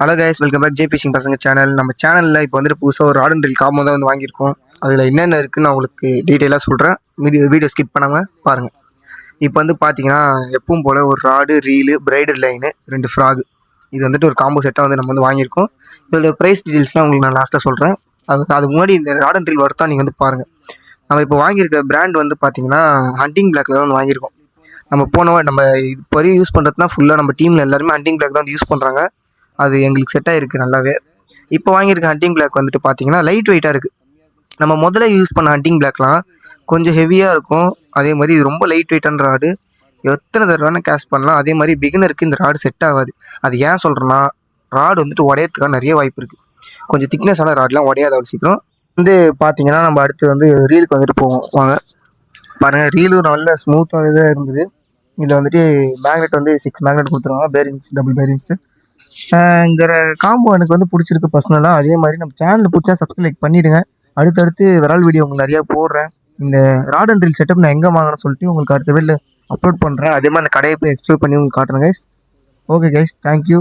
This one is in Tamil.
Hello guys, welcome back J fishing பசங்க சேனல். நம்ம சேனலில் இப்போ வந்துட்டு புதுசாக ஒரு ராட் அண்ட் ரீல் காம்போ தான் வந்து வாங்கியிருக்கோம். அதில் என்னென்ன இருக்குன்னு நான் உங்களுக்கு டீட்டெயிலாக சொல்கிறேன். வீடியோ ஸ்கிப் பண்ணாமல் பாருங்கள். இப்போ வந்து பார்த்தீங்கன்னா எப்பவும் போல் ஒரு rod, reel, bridal line, 2 frock, இது வந்துட்டு ஒரு காம்போ செட்டாக வந்து நம்ம வந்து வாங்கியிருக்கோம். இதோட ப்ரைஸ் டீட்டெயில்ஸ்லாம் உங்களுக்கு நான் லாஸ்ட்டாக சொல்கிறேன். அதுக்கு முன்னாடி இந்த ராட் அண்ட் ரீல் வர்த்தா நீங்கள் வந்து பாருங்கள். நம்ம இப்போ வாங்கியிருக்க பிராண்ட் வந்து பார்த்தீங்கன்னா ஹண்டிங் பிளாக்ல தான் வந்து வாங்கியிருக்கோம். நம்ம இப்போ வரையும் யூஸ் பண்ணுறதுனா ஃபுல்லாக நம்ம டீமில் எல்லாருமே ஹண்டிங் பிளாக் தான் வந்து யூஸ் பண்ணுறாங்க. அது எங்களுக்கு செட் ஆகிருக்கு நல்லாவே. இப்போ வாங்கியிருக்க ஹண்டிங் பிளாக் வந்துட்டு பார்த்தீங்கன்னா லைட் வெயிட்டாக இருக்குது. நம்ம முதல்ல யூஸ் பண்ண ஹண்டிங் பிளாக்லாம் கொஞ்சம் ஹெவியாக இருக்கும். அதே மாதிரி இது ரொம்ப லைட் வெயிட்டான ராடு, எத்தனை தடவை கேஷ் பண்ணலாம். அதே மாதிரி பிகினருக்கு இந்த ராடு செட் ஆகாது. அது ஏன் சொல்கிறேன்னா, ராடு வந்துட்டு உடையத்துக்கான நிறைய வாய்ப்பு இருக்குது. கொஞ்சம் திக்னஸான ராட்லாம் உடையாத அவ்வளோ சீக்கிரம். வந்து பார்த்தீங்கன்னா நம்ம அடுத்து வந்து ரீலுக்கு வந்துட்டு போவோம் வாங்க. பாருங்கள், ரீலும் நல்ல ஸ்மூத்தாக தான் இருந்தது. இதில் வந்துட்டு மேக்னெட் வந்து 6 மேக்னெட் கொடுத்துருவாங்க, பேரிங்ஸ், டபுள் பேரிங்ஸு. இந்த காம்போ எனக்கு வந்து பிடிச்சிருக்கு பர்சனலாக. அதே மாதிரி நம்ம சேனலில் பிடிச்சா சப்ஸ்கிரைப் பண்ணிவிடுங்க. அடுத்தடுத்து விரால் வீடியோ உங்களுக்கு நிறையா போடுறேன். இந்த ராட் அண்ட் ரீல் செட்டப் நான் எங்கே வாங்குறேன்னு சொல்லிட்டு உங்களுக்கு அடுத்த வீடியோவில் அப்லோட் பண்ணுறேன். அதே மாதிரி அந்த கடையை போய் எக்ஸ்ப்ளோர் பண்ணி உங்களுக்கு காட்டுறேன் கைஸ். Okay guys, thank you.